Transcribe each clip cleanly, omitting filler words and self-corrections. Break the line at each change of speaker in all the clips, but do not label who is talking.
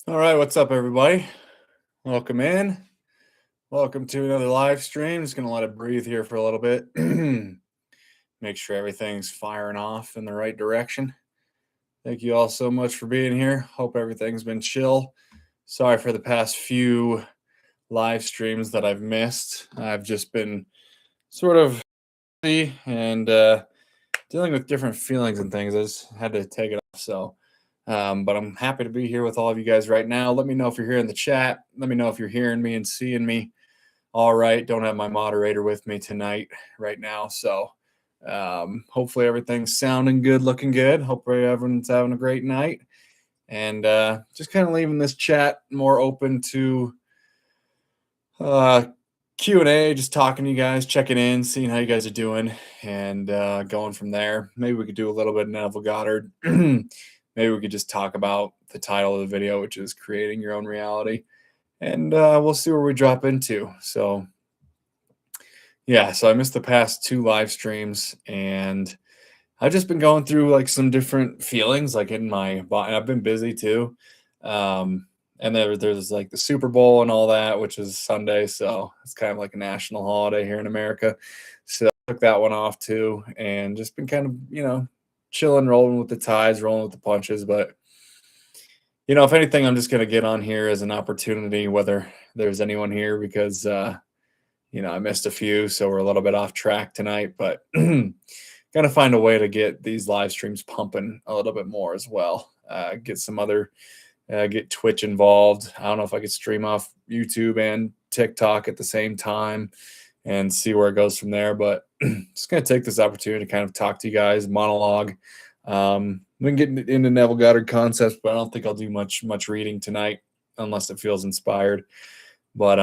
All right, what's up, everybody? Welcome in. Welcome to another live stream. Just gonna let it breathe here for a little bit. Make sure everything's firing off in the right direction. Thank you all so much for being here. Hope everything's been chill. Sorry for the past few live streams that I've missed. I've just been sort of busy and dealing with different feelings and things. I just had to take it off. But I'm happy to be here with all of you guys right now. Let me know if you're here in the chat. Let me know if you're hearing me and seeing me. All right. Don't have my moderator with me tonight right now. So hopefully everything's sounding good, looking good. Hopefully everyone's having a great night. And just kind of leaving this chat more open to Q&A, just talking to you guys, checking in, seeing how you guys are doing, and going from there. Maybe we could do a little bit of Neville Goddard. Maybe we could just talk about the title of the video, which is Creating Your Own Reality. And we'll see where we drop into. So, yeah, so I missed the past two live streams, and I've just been going through like some different feelings, like in my body. I've been busy too. And there's like the Super Bowl and all that, which is Sunday. So it's kind of like a national holiday here in America. So I took that one off too, and just been kind of, chilling, rolling with the tides, rolling with the punches. But, if anything, I'm just going to get on here as an opportunity, whether there's anyone here, because, I missed a few. So we're a little bit off track tonight, but got to find a way to get these live streams pumping a little bit more as well. Get some other get Twitch involved. I don't know if I could stream off YouTube and TikTok at the same time and see where it goes from there. But just going to take this opportunity to kind of talk to you guys, monologue. We can get into Neville Goddard concepts, but I don't think I'll do much reading tonight unless it feels inspired. But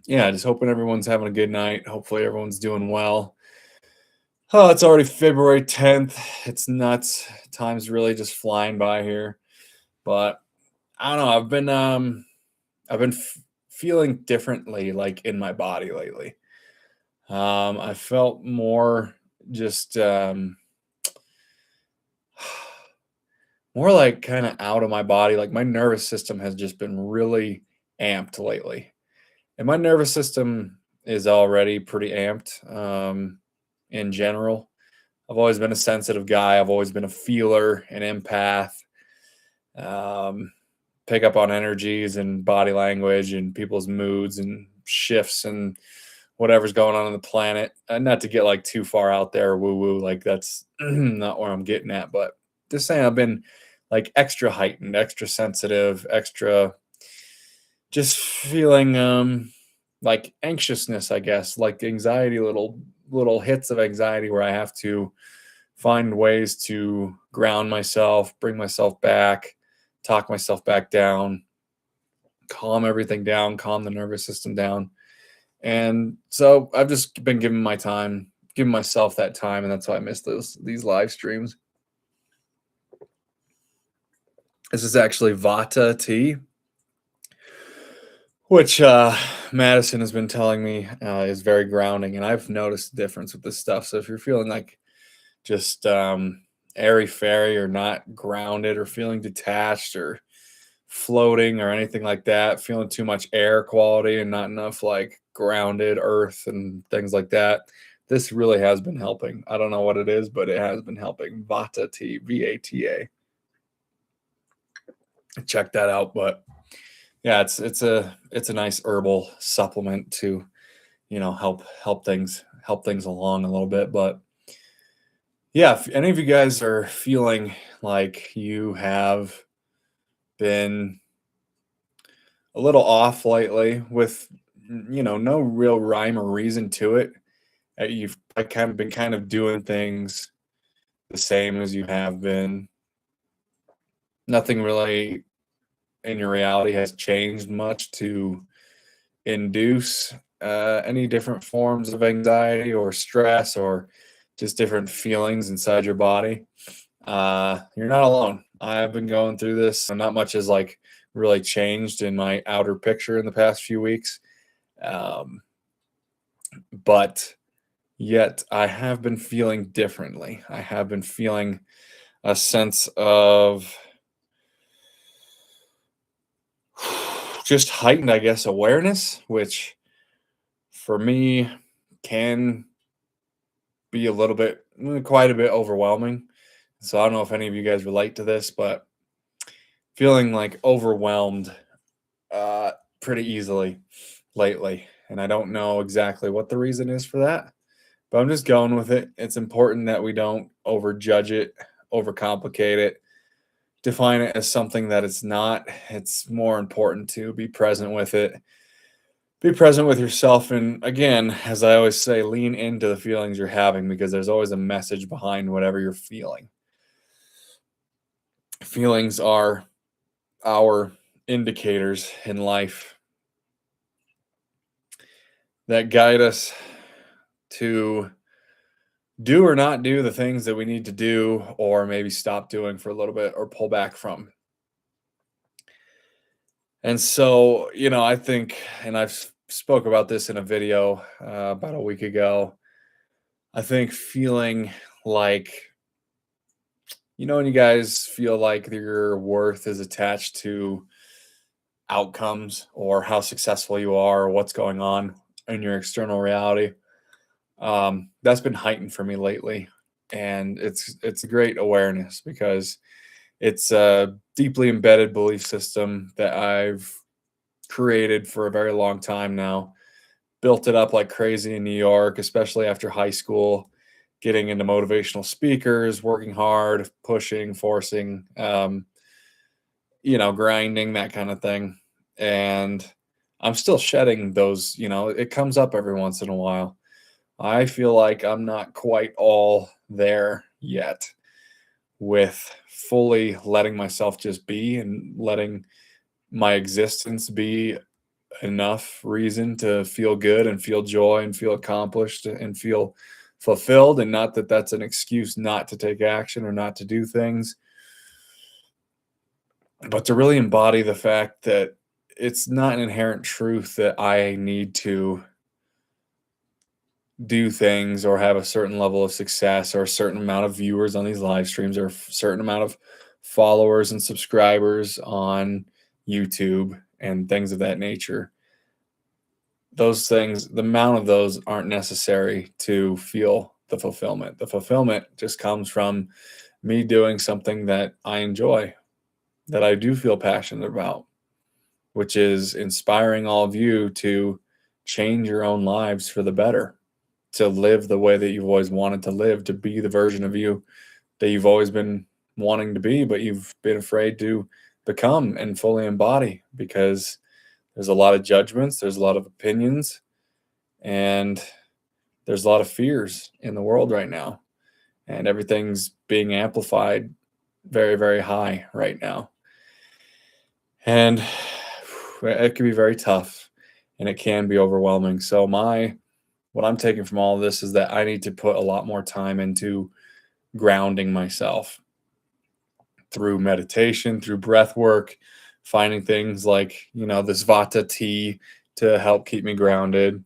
yeah, just hoping everyone's having a good night. Hopefully everyone's doing well. Oh, it's already February 10th. It's nuts. Time's really just flying by here. But I don't know. I've been feeling differently, like in my body lately. I felt more just more like kind of out of my body. Like my nervous system has just been really amped lately, and my nervous system is already pretty amped in general. I've always been a sensitive guy. I've always been a feeler, an empath. Pick up on energies and body language and people's moods and shifts and whatever's going on the planet. And not to get like too far out there, woo woo, like that's not where I'm getting at, but just saying I've been like extra heightened, extra sensitive, extra just feeling like anxiousness, I guess, like anxiety, little hits of anxiety where I have to find ways to ground myself, bring myself back, talk myself back down, calm everything down, calm the nervous system down. And so I've just been giving myself that time, and that's why I miss these live streams. This is actually Vata tea, which Madison has been telling me is very grounding, and I've noticed a difference with this stuff. So if you're feeling like just airy fairy or not grounded or feeling detached or floating or anything like that, feeling too much air quality and not enough like grounded earth and things like that, this really has been helping. I don't know what it is, but it has been helping. Vata tea, VATA. Check that out. But yeah, it's a nice herbal supplement to help things along a little bit. But yeah, if any of you guys are feeling like you have been a little off lately with no real rhyme or reason to it, you've been kind of doing things the same as you have been, nothing really in your reality has changed much to induce any different forms of anxiety or stress or just different feelings inside your body. You're not alone. I've been going through this. Not much has like really changed in my outer picture in the past few weeks. But yet I have been feeling differently. I have been feeling a sense of just heightened, I guess, awareness, which for me can be a little bit, quite a bit overwhelming. So I don't know if any of you guys relate to this, but feeling like overwhelmed uh, pretty easily lately. And I don't know exactly what the reason is for that, but I'm just going with it. It's important that we don't overjudge it, overcomplicate it, define it as something that it's not. It's more important to be present with it, be present with yourself. And again, as I always say, lean into the feelings you're having because there's always a message behind whatever you're feeling. Feelings are our indicators in life that guide us to do or not do the things that we need to do, or maybe stop doing for a little bit or pull back from. And so, I think, and I've spoke about this in a video about a week ago. I think feeling like, when you guys feel like your worth is attached to outcomes or how successful you are or what's going on in your external reality, that's been heightened for me lately. And it's a great awareness because it's a deeply embedded belief system that I've created for a very long time now. Built it up like crazy in New York, especially after high school, getting into motivational speakers, working hard, pushing, forcing, grinding, that kind of thing. And I'm still shedding those, it comes up every once in a while. I feel like I'm not quite all there yet with fully letting myself just be and letting my existence be enough reason to feel good and feel joy and feel accomplished and feel fulfilled. And not that that's an excuse not to take action or not to do things, but to really embody the fact that it's not an inherent truth that I need to do things or have a certain level of success or a certain amount of viewers on these live streams or a certain amount of followers and subscribers on YouTube and things of that nature. Those things, the amount of those aren't necessary to feel the fulfillment. The fulfillment just comes from me doing something that I enjoy, that I do feel passionate about, which is inspiring all of you to change your own lives for the better, to live the way that you've always wanted to live, to be the version of you that you've always been wanting to be, but you've been afraid to become and fully embody because there's a lot of judgments, there's a lot of opinions, and there's a lot of fears in the world right now. And everything's being amplified very, very high right now. And it can be very tough and it can be overwhelming. So what I'm taking from all of this is that I need to put a lot more time into grounding myself through meditation, through breath work, finding things like, this Vata tea to help keep me grounded.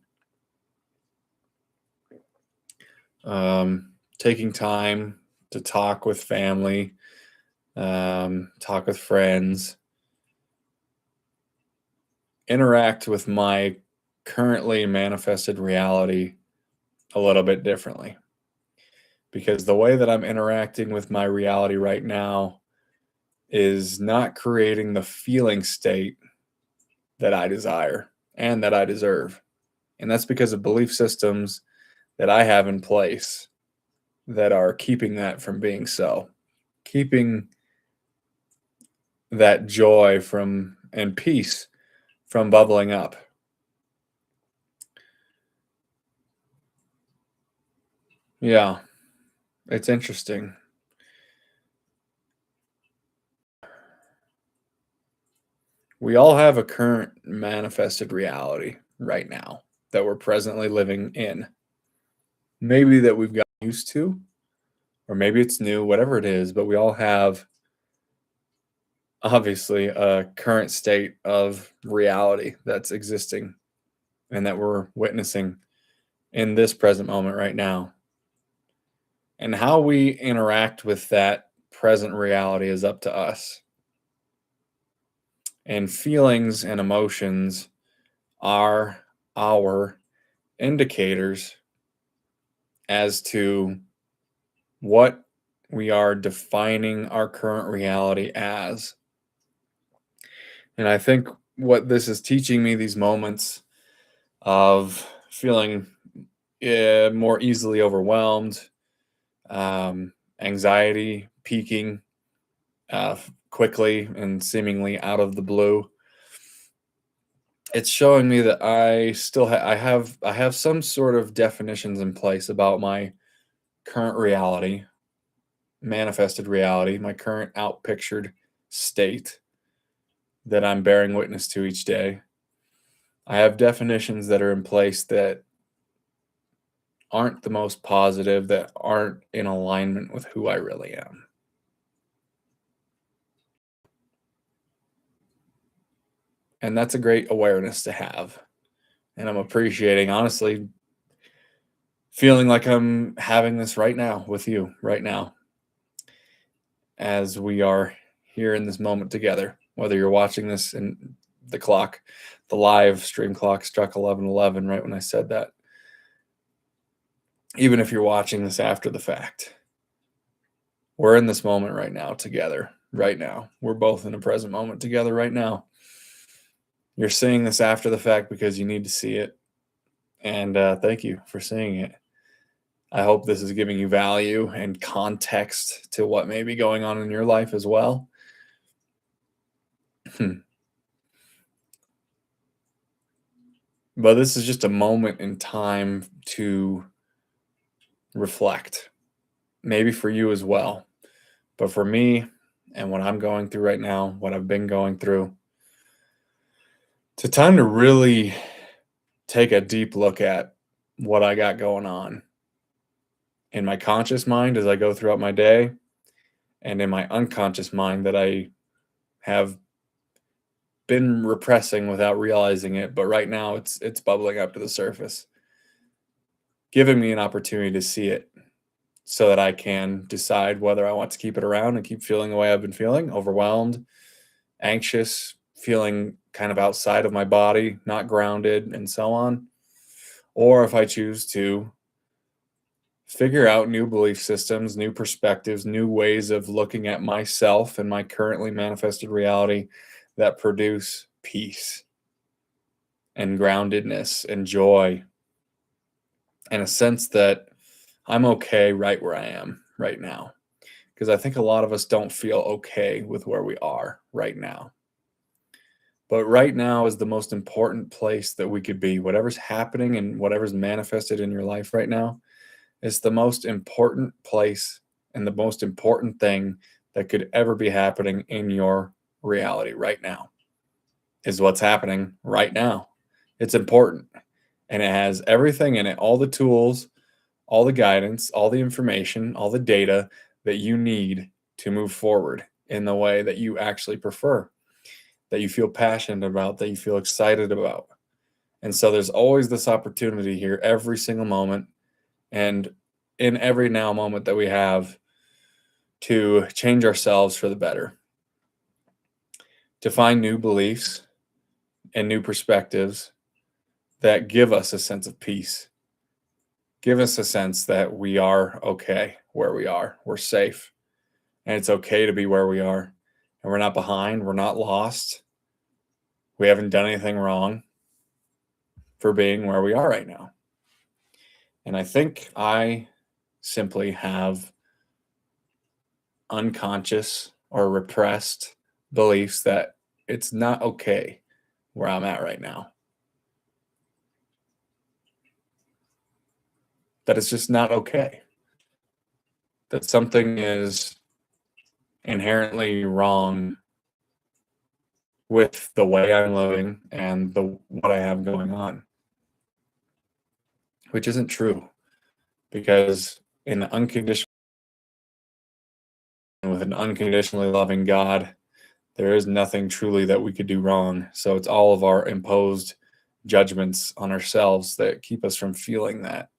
Taking time to talk with family, talk with friends, interact with my currently manifested reality a little bit differently. Because the way that I'm interacting with my reality right now is not creating the feeling state that I desire and that I deserve. And that's because of belief systems that I have in place that are keeping that from being so, keeping that joy from and peace from bubbling up. Yeah, it's interesting. We all have a current manifested reality right now that we're presently living in. Maybe that we've got used to, or maybe it's new, whatever it is, but we all have obviously a current state of reality that's existing and that we're witnessing in this present moment right now. And how we interact with that present reality is up to us. And feelings and emotions are our indicators as to what we are defining our current reality as. And I think what this is teaching me, these moments of feeling more easily overwhelmed, anxiety peaking quickly and seemingly out of the blue, it's showing me that I still I have some sort of definitions in place about my current reality, manifested reality, my current outpictured state that I'm bearing witness to each day. I have definitions that are in place that aren't the most positive, that aren't in alignment with who I really am. And that's a great awareness to have. And I'm appreciating, honestly, feeling like I'm having this right now with you, right now, as we are here in this moment together. Whether you're watching this in the live stream clock struck 11:11 right when I said that. Even if you're watching this after the fact, we're in this moment right now together, right now. We're both in a present moment together right now. You're seeing this after the fact because you need to see it. And thank you for seeing it. I hope this is giving you value and context to what may be going on in your life as well. But this is just a moment in time to reflect, maybe for you as well. But for me and what I'm going through right now, what I've been going through, it's a time to really take a deep look at what I got going on in my conscious mind as I go throughout my day, and in my unconscious mind that I have been repressing without realizing it, but right now it's bubbling up to the surface, giving me an opportunity to see it so that I can decide whether I want to keep it around and keep feeling the way I've been feeling, overwhelmed, anxious, feeling kind of outside of my body, not grounded, and so on. Or if I choose to figure out new belief systems, new perspectives, new ways of looking at myself and my currently manifested reality that produce peace and groundedness and joy and a sense that I'm okay right where I am right now. Because I think a lot of us don't feel okay with where we are right now. But right now is the most important place that we could be. Whatever's happening and whatever's manifested in your life right now, it's the most important place and the most important thing that could ever be happening in your reality right now is what's happening right now. It's important and it has everything in it, all the tools, all the guidance, all the information, all the data that you need to move forward in the way that you actually prefer, that you feel passionate about, that you feel excited about. And so there's always this opportunity here every single moment and in every now moment that we have to change ourselves for the better, to find new beliefs and new perspectives that give us a sense of peace, give us a sense that we are okay where we are, we're safe, and it's okay to be where we are, and we're not behind, we're not lost, we haven't done anything wrong for being where we are right now. And I think I simply have unconscious or repressed beliefs that it's not okay where I'm at right now. That it's just not okay. That something is inherently wrong with the way I'm living and what I have going on, which isn't true because in the unconditional with an unconditionally loving God, there is nothing truly that we could do wrong. So it's all of our imposed judgments on ourselves that keep us from feeling that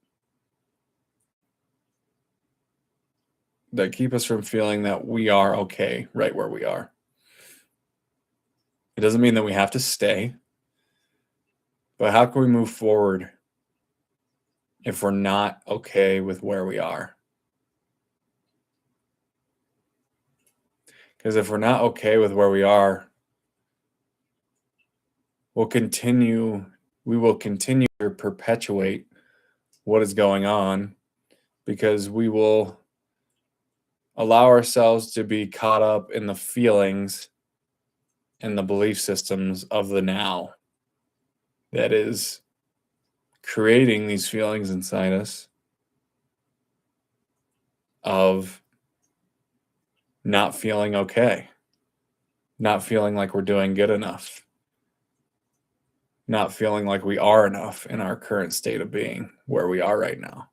keep us from feeling that we are okay right where we are. It doesn't mean that we have to stay. But how can we move forward if we're not okay with where we are? Because if we're not okay with where we are, we will continue to perpetuate what is going on, because we will allow ourselves to be caught up in the feelings and the belief systems of the now that is creating these feelings inside us of not feeling okay, not feeling like we're doing good enough, not feeling like we are enough in our current state of being where we are right now.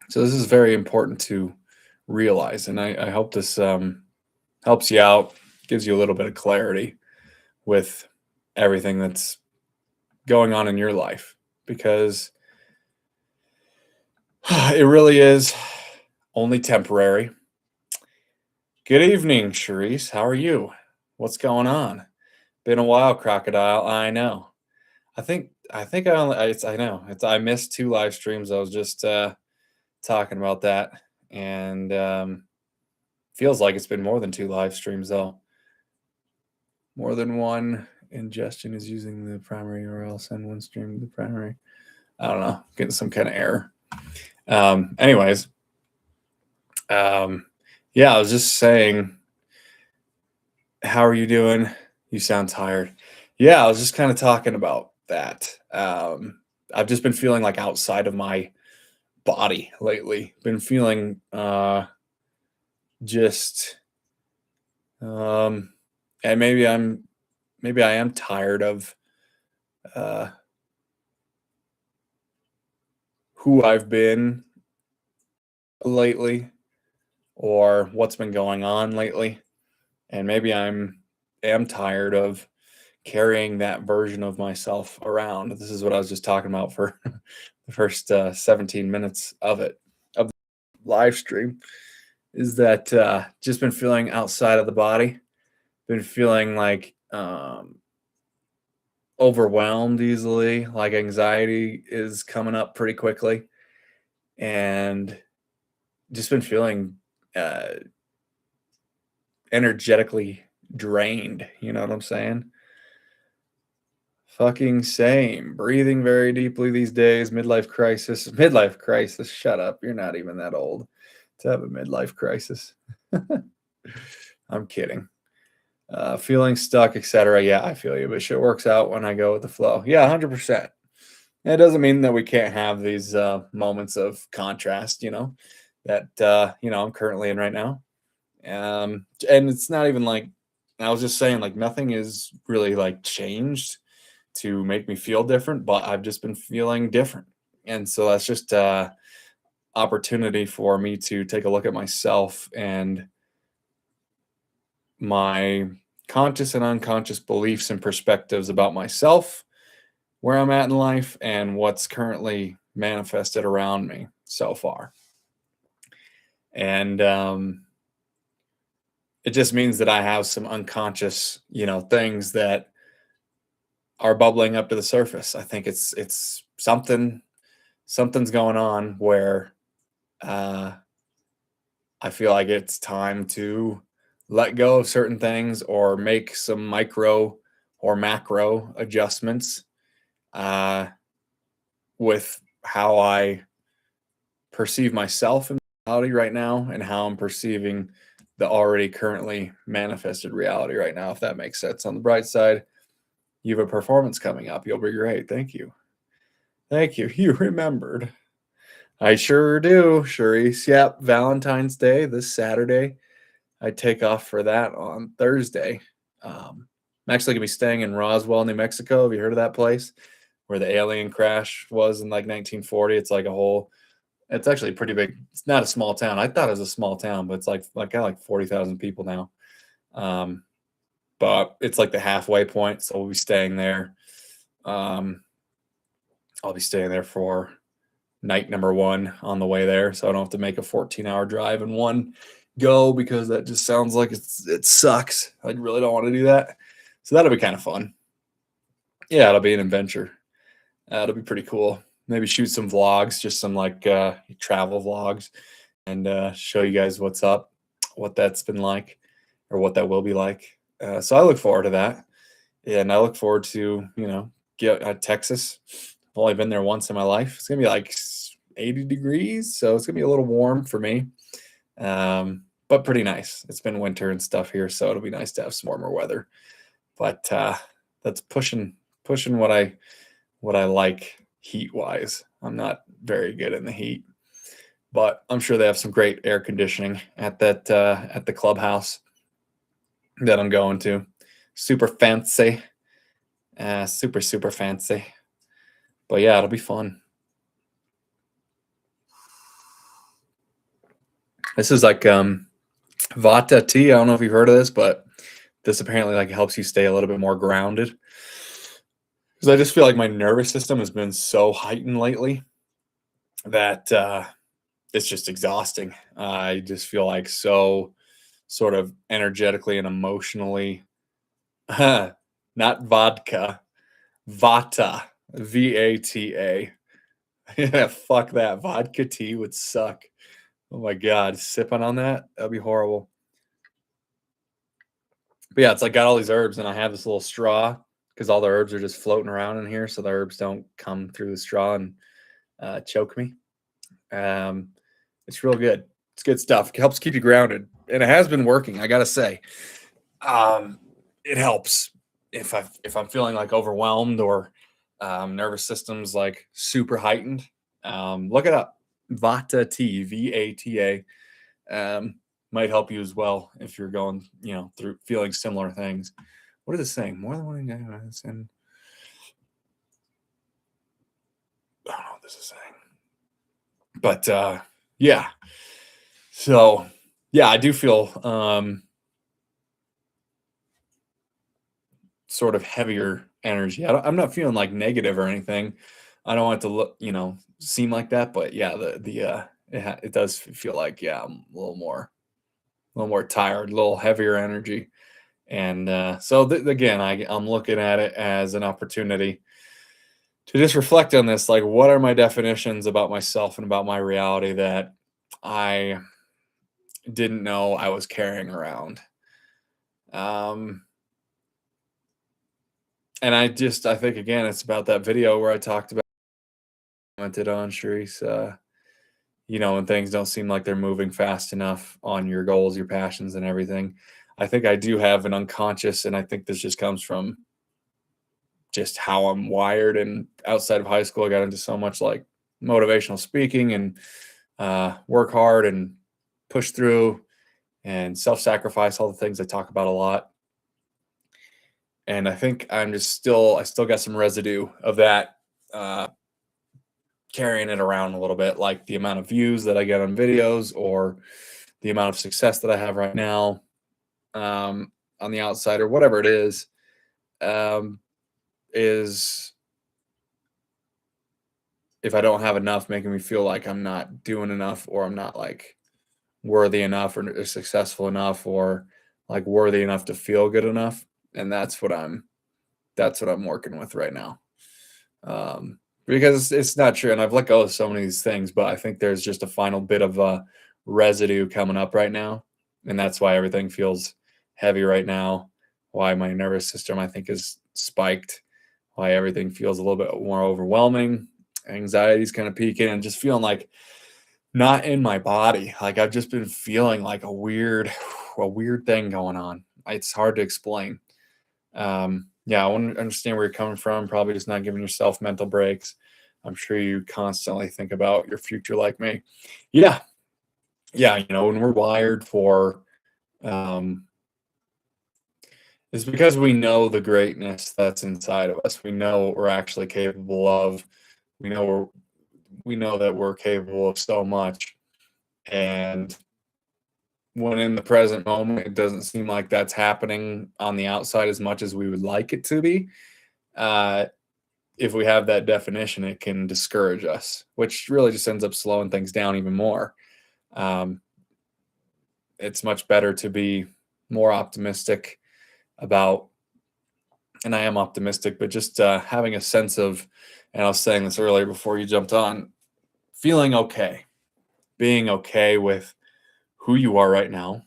So this is very important to realize, and I hope this helps you out, gives you a little bit of clarity with everything that's going on in your life, because it really is only temporary. Good evening, Charisse. How are you? What's going on? Been a while, Crocodile. I know. I think I know. I missed 2 live streams. I was just talking about that, and feels like it's been more than 2 live streams though. More than one ingestion is using the primary URL. Send one stream to the primary. I don't know. Getting some kind of error. Anyways, yeah, I was just saying, how are you doing? You sound tired. Yeah, I was just kind of talking about that. I've just been feeling like outside of my body lately. Been feeling just and maybe I am tired of who I've been lately, or what's been going on lately, and maybe am tired of carrying that version of myself around. This is what I was just talking about for the first 17 minutes of the live stream, is that just been feeling outside of the body, been feeling like overwhelmed easily, like anxiety is coming up pretty quickly, and just been feeling energetically drained. You know what I'm saying? Fucking same. Breathing very deeply these days. Midlife crisis. Midlife crisis. Shut up. You're not even that old to have a midlife crisis. I'm kidding. Feeling stuck, etc. Yeah, I feel you, but shit works out when I go with the flow. Yeah, 100%. It doesn't mean that we can't have these moments of contrast, that I'm currently in right now. And it's not even like, I was just saying, like, nothing is really like changed to make me feel different, but I've just been feeling different. And so that's just opportunity for me to take a look at myself and my conscious and unconscious beliefs and perspectives about myself, where I'm at in life, and what's currently manifested around me so far. And it just means that I have some unconscious, things that are bubbling up to the surface. I think it's something's going on where I feel like it's time to let go of certain things, or make some micro or macro adjustments with how I perceive myself in reality right now, and how I'm perceiving the already currently manifested reality right now, if that makes sense. On the bright side, you have a performance coming up. You'll be great. Thank you. Thank you. You remembered. I sure do, Charisse. Yep, Valentine's Day this Saturday. I take off for that on Thursday. I'm actually going to be staying in Roswell, New Mexico. Have you heard of that place where the alien crash was in like 1940? It's like it's actually pretty big. It's not a small town. I thought it was a small town, but it's got like 40,000 people now. But it's like the halfway point. So we'll be staying there. I'll be staying there for night number 1 on the way there. So I don't have to make a 14-hour drive in one go because that just sounds like it sucks. I really don't want to do that. So that'll be kind of fun. Yeah, it'll be an adventure. It'll be pretty cool. Maybe shoot some vlogs, just some like travel vlogs, and show you guys what's up, what that's been like, or what that will be like. So I look forward to that, and I look forward to get Texas. I've only been there once in my life. It's gonna be like 80 degrees, so it's gonna be a little warm for me, but pretty nice. It's been winter and stuff here, so it'll be nice to have some warmer weather. But that's pushing what I like heat wise. I'm not very good in the heat, but I'm sure they have some great air conditioning at the clubhouse that I'm going to. Super fancy, super fancy. But yeah, it'll be fun. This is like Vata tea. I don't know if you've heard of this, but this apparently like helps you stay a little bit more grounded. Because I just feel like my nervous system has been so heightened lately that it's just exhausting. I just feel like so sort of energetically and emotionally, not vodka, Vata, VATA. Yeah, fuck that. Vodka tea would suck. Oh my God, sipping on that'd be horrible. But yeah, it's like got all these herbs, and I have this little straw because all the herbs are just floating around in here, so the herbs don't come through the straw and choke me. It's real good. It's good stuff. It helps keep you grounded, and it has been working. I gotta say, it helps if I'm feeling like overwhelmed or nervous system's like super heightened. Look it up. Vata tea, VATA. Might help you as well if you're going, through feeling similar things. What is it saying? More than one guy. I don't know what this is saying. But yeah. So yeah, I do feel sort of heavier energy. I'm not feeling like negative or anything. I don't want it to look, seem like that, but yeah, it does feel like, yeah, I'm a little more tired, a little heavier energy. And so again, I'm looking at it as an opportunity to just reflect on this. Like, what are my definitions about myself and about my reality that I didn't know I was carrying around? And I think again, it's about that video where I talked about, commented on, Sharice, when things don't seem like they're moving fast enough on your goals, your passions, and everything. I think I do have an unconscious, and I think this just comes from just how I'm wired. And outside of high school, I got into so much like motivational speaking and work hard and push through and self-sacrifice, all the things I talk about a lot. And I think I still got some residue of that, carrying it around a little bit, like the amount of views that I get on videos or the amount of success that I have right now, on the outside, or whatever it is if I don't have enough, making me feel like I'm not doing enough, or I'm not like worthy enough, or successful enough, or like worthy enough to feel good enough. And that's what I'm working with right now. Because it's not true. And I've let go of so many of these things, but I think there's just a final bit of residue coming up right now. And that's why everything feels heavy right now. Why my nervous system, I think, is spiked. Why everything feels a little bit more overwhelming. Anxiety's kind of peaking, and just feeling like not in my body. Like I've just been feeling like a weird thing going on. It's hard to explain. Yeah, I want to understand where you're coming from. Probably just not giving yourself mental breaks. I'm sure you constantly think about your future like me. Yeah. Yeah. When we're wired for, it's because we know the greatness that's inside of us. We know what we're actually capable of. We know that we're capable of so much. And when in the present moment, it doesn't seem like that's happening on the outside as much as we would like it to be. If we have that definition, it can discourage us, which really just ends up slowing things down even more. it's much better to be more optimistic about, and I am optimistic, but just having a sense of, and I was saying this earlier before you jumped on, feeling okay, being okay with who you are right now,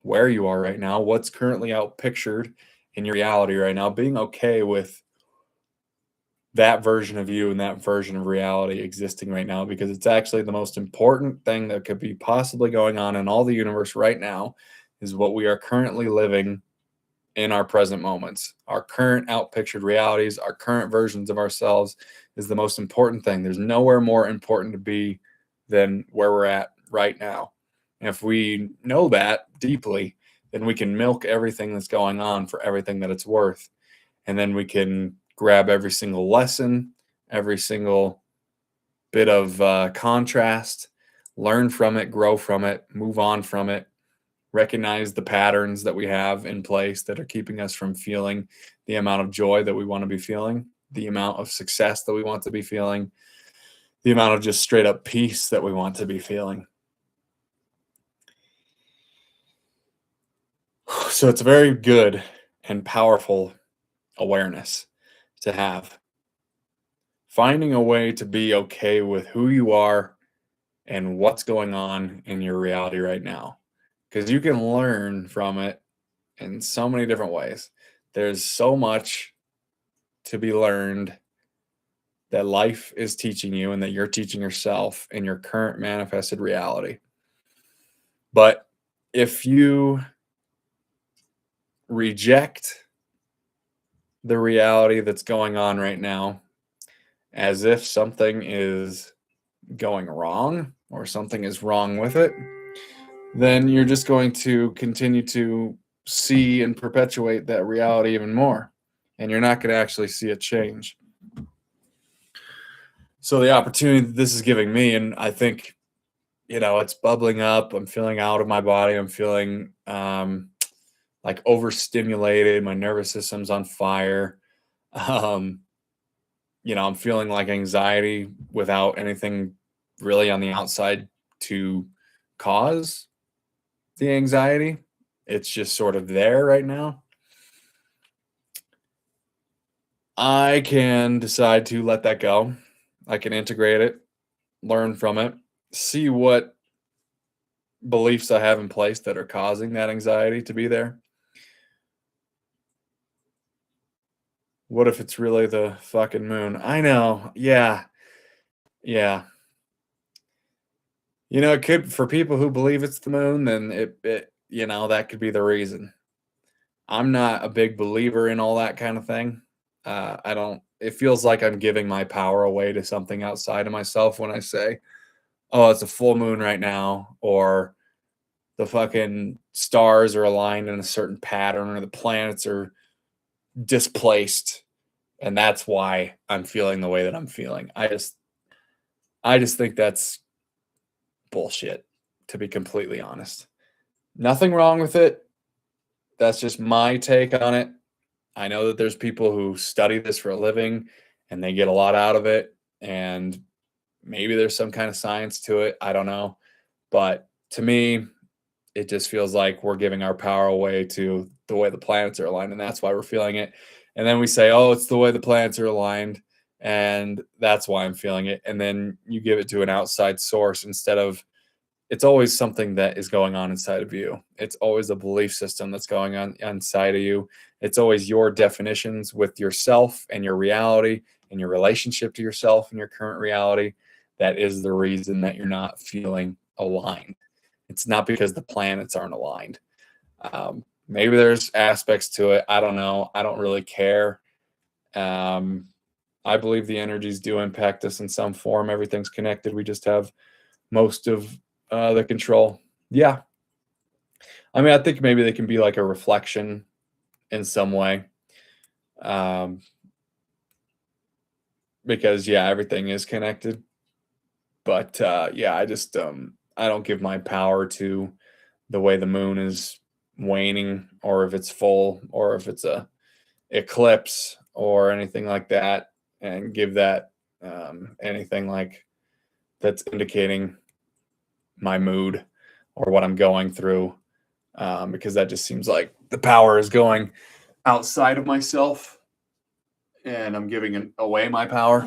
where you are right now, what's currently out pictured in your reality right now, being okay with that version of you and that version of reality existing right now, because it's actually the most important thing that could be possibly going on in all the universe right now is what we are currently living in our present moments. Our current outpictured realities, our current versions of ourselves is the most important thing. There's nowhere more important to be than where we're at right now. And if we know that deeply, then we can milk everything that's going on for everything that it's worth. And then we can grab every single lesson, every single bit of contrast, learn from it, grow from it, move on from it, recognize the patterns that we have in place that are keeping us from feeling the amount of joy that we want to be feeling, the amount of success that we want to be feeling, the amount of just straight up peace that we want to be feeling. So it's a very good and powerful awareness to have. Finding a way to be okay with who you are and what's going on in your reality right now. Because you can learn from it in so many different ways. There's so much to be learned that life is teaching you and that you're teaching yourself in your current manifested reality. But if you reject the reality that's going on right now as if something is going wrong or something is wrong with it, then you're just going to continue to see and perpetuate that reality even more. And you're not going to actually see it change. So the opportunity that this is giving me, and I think, it's bubbling up. I'm feeling out of my body. I'm feeling like overstimulated. My nervous system's on fire. Um, I'm feeling like anxiety without anything really on the outside to cause the anxiety. It's just sort of there right now. I can decide to let that go. I can integrate it, learn from it, see what beliefs I have in place that are causing that anxiety to be there. What if it's really the fucking moon? I know. Yeah. Yeah. It could, for people who believe it's the moon, then that could be the reason. I'm not a big believer in all that kind of thing. I don't, it feels like I'm giving my power away to something outside of myself when I say, oh, it's a full moon right now, or the fucking stars are aligned in a certain pattern, or the planets are displaced. And that's why I'm feeling the way that I'm feeling. I just think that's bullshit, to be completely honest. Nothing wrong with it. That's just my take on it. I know that there's people who study this for a living and they get a lot out of it. And maybe there's some kind of science to it. I don't know. But to me, it just feels like we're giving our power away to the way the planets are aligned. And that's why we're feeling it. And then we say, oh, it's the way the planets are aligned. And that's why I'm feeling it. And then you give it to an outside source instead of, it's always something that is going on inside of you. It's always a belief system that's going on inside of you. It's always your definitions with yourself and your reality and your relationship to yourself and your current reality. That is the reason that you're not feeling aligned. It's not because the planets aren't aligned. Maybe there's aspects to it. I don't know. I don't really care. I believe the energies do impact us in some form. Everything's connected. We just have most of the control. Yeah. I mean, I think maybe they can be like a reflection in some way. Because everything is connected. But I just I don't give my power to the way the moon is waning, or if it's full, or if it's a eclipse or anything like that, and give that anything like that's indicating my mood or what I'm going through. because that just seems like the power is going outside of myself and I'm giving away my power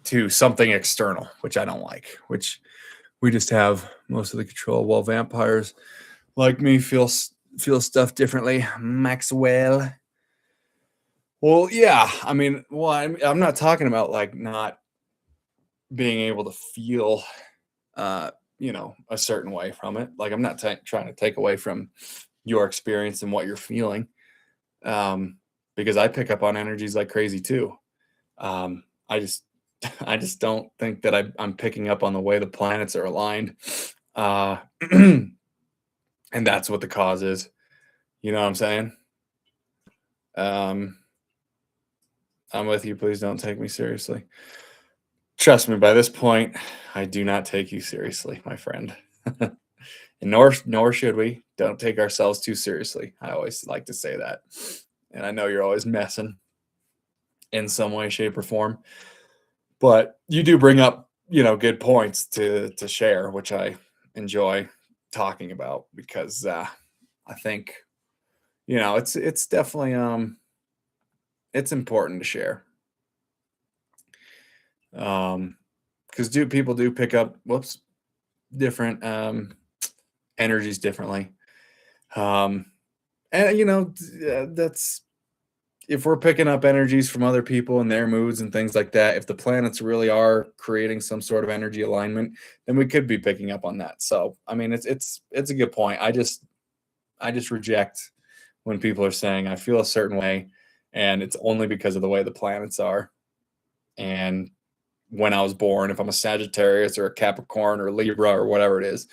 to something external, which I don't like, which we just have most of the control. Well, vampires like me feel stuff differently. Maxwell. Well, yeah. I mean, well, I'm not talking about like not being able to feel, a certain way from it. Like I'm not trying to take away from your experience and what you're feeling, because I pick up on energies like crazy too. I just, I just don't think that I'm picking up on the way the planets are aligned, and that's what the cause is. You know what I'm saying? Um, I'm with you. Please don't take me seriously. Trust me, by this point, I do not take you seriously, my friend. And nor should we. Don't take ourselves too seriously. I always like to say that. And I know you're always messing in some way, shape, or form. But you do bring up, good points to share, which I enjoy talking about because I think, it's definitely it's important to share. Because people do pick up different energies differently. And that's if we're picking up energies from other people and their moods and things like that, if the planets really are creating some sort of energy alignment, then we could be picking up on that. So I mean it's a good point. I just reject when people are saying I feel a certain way and it's only because of the way the planets are. And when I was born, if I'm a Sagittarius or a Capricorn or Libra or whatever it is,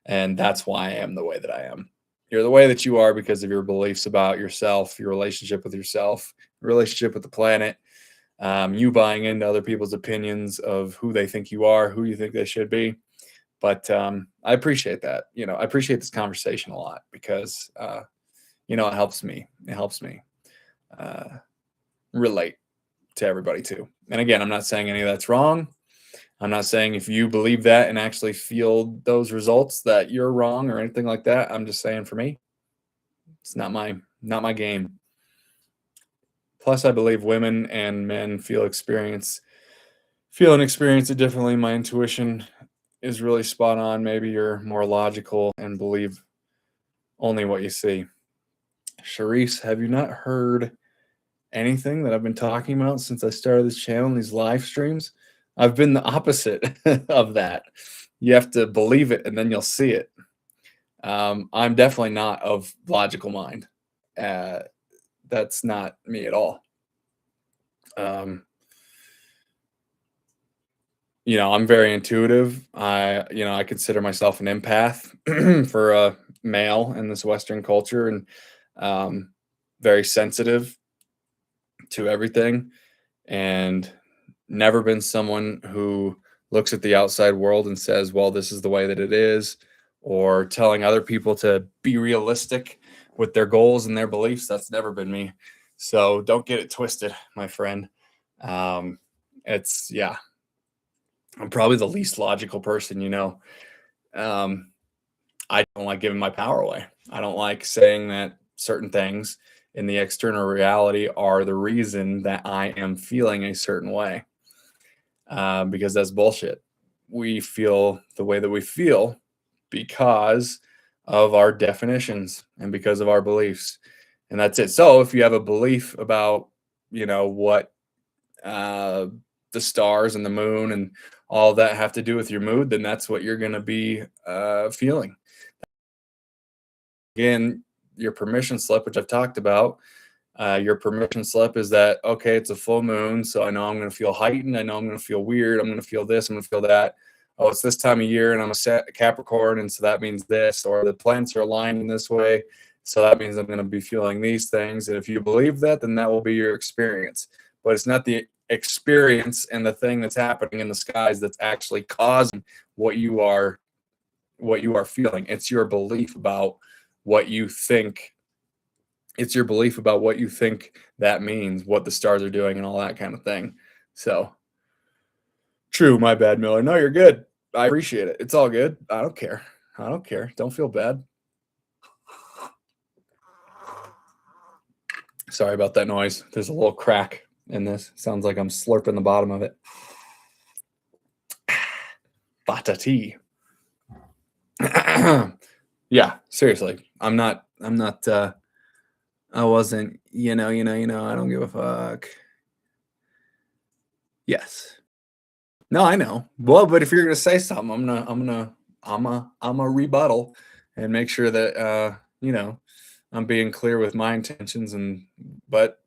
and that's why I am the way that I am. You're the way that you are because of your beliefs about yourself, your relationship with yourself, relationship with the planet, you buying into other people's opinions of who they think you are, who you think they should be. But I appreciate that. I appreciate this conversation a lot because, it helps me. It helps me relate to everybody too. And again, I'm not saying any of that's wrong. I'm not saying if you believe that and actually feel those results that you're wrong or anything like that. I'm just saying for me, it's not my game. Plus, I believe women and men feel and experience it differently. My intuition is really spot on. Maybe you're more logical and believe only what you see. Charisse, have you not heard anything that I've been talking about since I started this channel and these live streams? I've been the opposite of that. You have to believe it and then you'll see it. I'm definitely not of logical mind. That's not me at all. I'm very intuitive. I consider myself an empath for a male in this Western culture and very sensitive to everything and never been someone who looks at the outside world and says, well, this is the way that it is, or telling other people to be realistic with their goals and their beliefs. That's never been me. So don't get it twisted, my friend. I'm probably the least logical person, I don't like giving my power away. I don't like saying that certain things in the external reality are the reason that I am feeling a certain way, because that's bullshit. We feel the way that we feel because of our definitions and because of our beliefs. And that's it. So if you have a belief about, what the stars and the moon and all that have to do with your mood, then that's what you're going to be feeling. Again, your permission slip, which I've talked about, your permission slip is that, okay, it's a full moon, so I know I'm going to feel heightened. I know I'm going to feel weird. I'm going to feel this. I'm going to feel that. Oh, it's this time of year, and I'm a Capricorn, and so that means this. Or the planets are aligned in this way, so that means I'm going to be feeling these things. And if you believe that, then that will be your experience. But it's not the experience and the thing that's happening in the skies that's actually causing what you are feeling. It's your belief about what you think. It's your belief about what you think that means, what the stars are doing, and all that kind of thing. So, true. My bad, Miller. No, you're good. I appreciate it. It's all good. I don't care. I don't care. Don't feel bad. Sorry about that noise. There's a little crack in this. Sounds like I'm slurping the bottom of it. Bata tea. Yeah, seriously. I wasn't, I don't give a fuck. Yes. No, I know. Well, but if you're gonna say something, I'm a rebuttal and make sure that I'm being clear with my intentions, but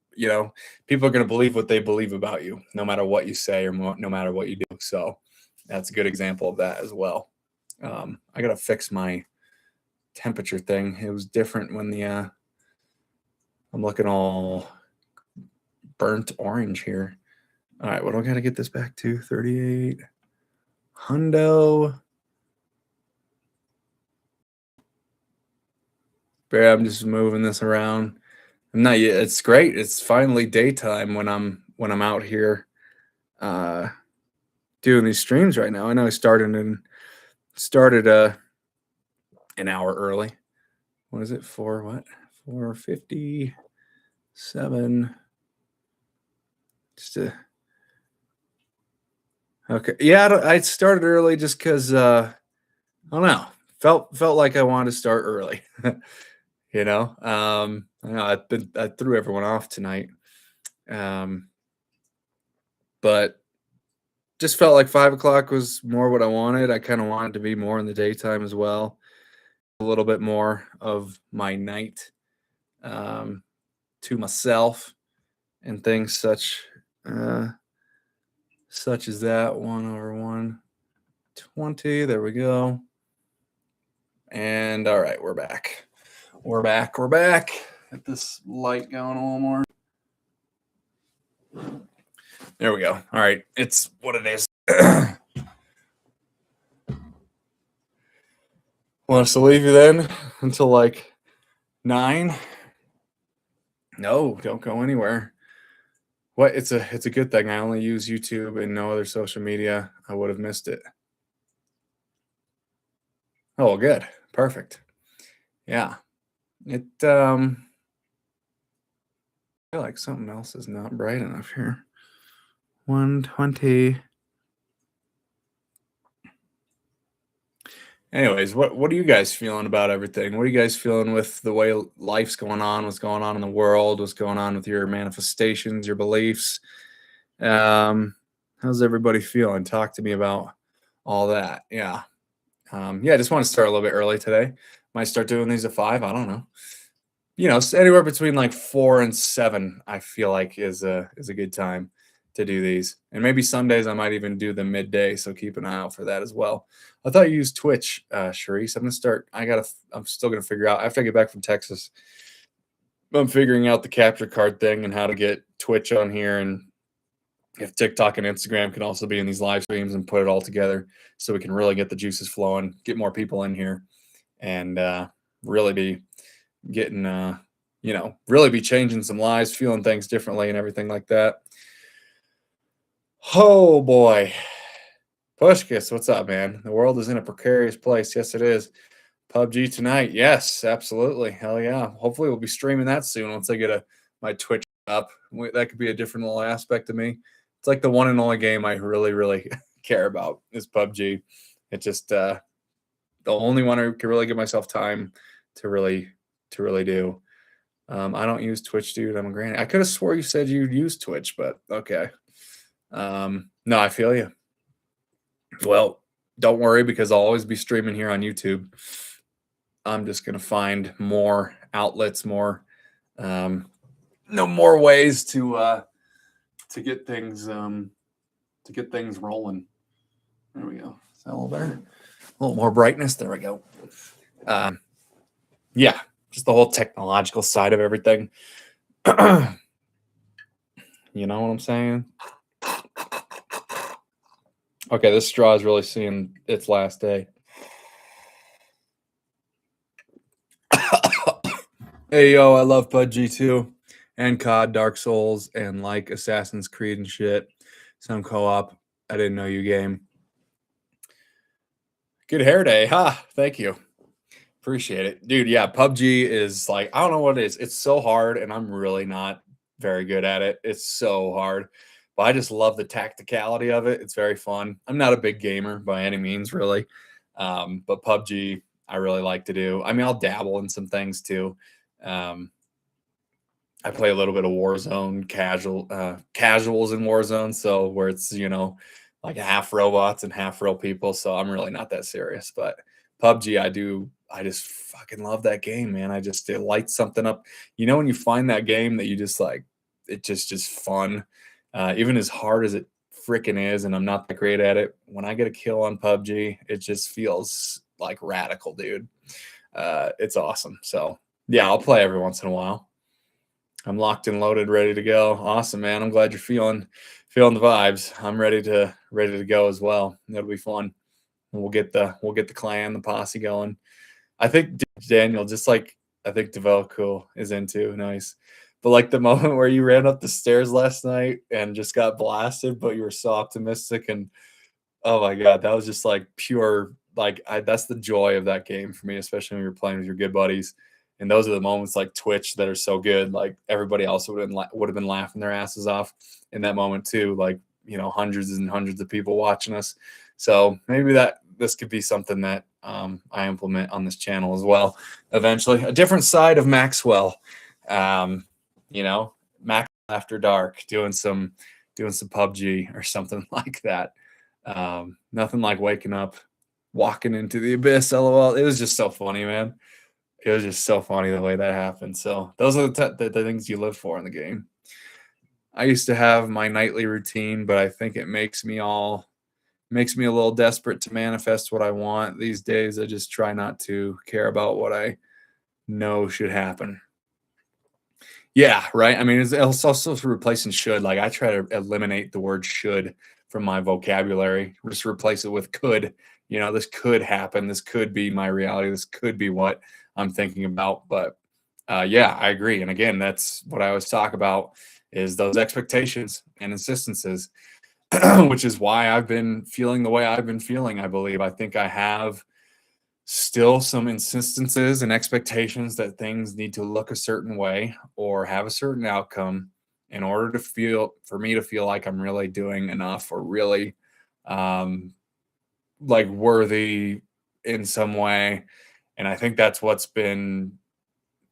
people are gonna believe what they believe about you, no matter what you say or no matter what you do. So that's a good example of that as well. I gotta fix my temperature thing. It was different when I'm looking all burnt orange here. All right, what do I gotta get this back to? 38 hundo. Yeah, I'm just moving this around. I'm not yet. It's great. It's finally daytime when I'm out here doing these streams right now. I know I started an hour early. What is it? 4:57. Okay. Yeah, I started early just because I don't know. Felt like I wanted to start early. I know I threw everyone off tonight. But just felt like 5 o'clock was more what I wanted. I kind of wanted to be more in the daytime as well. A little bit more of my night to myself and things such as that. 1/120. There we go. And all right, we're back. We're back. Get this light going a little more. There we go. All right. It's what it is. Want us to leave you then until like 9? No, don't go anywhere. What? It's a good thing. I only use YouTube and no other social media. I would have missed it. Oh, good. Perfect. Yeah. I feel like something else is not bright enough here. 120. Anyways, what are you guys feeling about everything? What are you guys feeling with the way life's going on? What's going on in the world? What's going on with your manifestations, your beliefs? How's everybody feeling? Talk to me about all that. Yeah. I just want to start a little bit early today. Might start doing these at 5. I don't know. Anywhere between like 4 and 7, I feel like is a good time to do these. And maybe Sundays I might even do them midday. So keep an eye out for that as well. I thought you used Twitch, Sharice. I'm still gonna figure out after I get back from Texas. I'm figuring out the capture card thing and how to get Twitch on here, and if TikTok and Instagram can also be in these live streams and put it all together so we can really get the juices flowing, get more people in here, and really be getting, really be changing some lives, feeling things differently and everything like that. Oh boy. Pushkis, what's up, man? The world is in a precarious place. Yes, it is. PUBG tonight. Yes, absolutely. Hell yeah. Hopefully we'll be streaming that soon once I get my Twitch up. That could be a different little aspect of me. It's like the one and only game I really, really care about is PUBG. It's just the only one I can really give myself time to really do. I don't use Twitch, dude. I'm a granny. I could have swore you said you'd use Twitch, but okay. No, I feel you. Well, don't worry because I'll always be streaming here on YouTube. I'm just going to find more outlets, more ways to get things rolling. There we go. Is that a little better? A little more brightness. There we go. Yeah, just the whole technological side of everything. You know what I'm saying? Okay, this straw is really seeing its last day. Hey, yo, I love PUBG too. And COD, Dark Souls, and like Assassin's Creed and shit. Some co-op. I didn't know you game. Good hair day. Ha, thank you. Appreciate it. Dude, yeah, PUBG is like, I don't know what it is. It's so hard, and I'm really not very good at it. It's so hard. But I just love the tacticality of it. It's very fun. I'm not a big gamer by any means, really. But PUBG, I really like to do. I mean, I'll dabble in some things too. Um, I play a little bit of Warzone, casuals in Warzone, so where it's, like half robots and half real people. So I'm really not that serious. But PUBG, I just fucking love that game, man. It lights something up. When you find that game that you just like, it just fun. Even as hard as it freaking is, and I'm not that great at it. When I get a kill on PUBG, it just feels like radical, dude. It's awesome. So yeah, I'll play every once in a while. I'm locked and loaded, ready to go. Awesome, man. I'm glad you're feeling the vibes. I'm ready to go as well. It'll be fun. We'll get the clan, the posse going. I think Daniel, just like I think Develco is into nice. But like the moment where you ran up the stairs last night and just got blasted, but you were so optimistic, and oh my God, that was just like pure, like that's the joy of that game for me, especially when you're playing with your good buddies. And those are the moments like Twitch that are so good. Like everybody else would have been laughing their asses off in that moment too. Like, hundreds and hundreds of people watching us. So maybe this could be something that I implement on this channel as well. Eventually, a different side of Maxwell. Max after dark, doing some PUBG or something like that. Nothing like waking up, walking into the abyss. LOL. It was just so funny, man. It was just so funny the way that happened. So those are the things you live for in the game. I used to have my nightly routine, but I think it makes me a little desperate to manifest what I want these days. I just try not to care about what I know should happen. Yeah, right. I mean, it's also replacing should. Like I try to eliminate the word should from my vocabulary. Just replace it with could. This could happen. This could be my reality. This could be what I'm thinking about. But yeah, I agree. And again, that's what I always talk about is those expectations and insistences, which is why I've been feeling the way I've been feeling. I believe. I think I have still some insistences and expectations that things need to look a certain way or have a certain outcome in order for me to feel like I'm really doing enough or really like worthy in some way. And I think that's what's been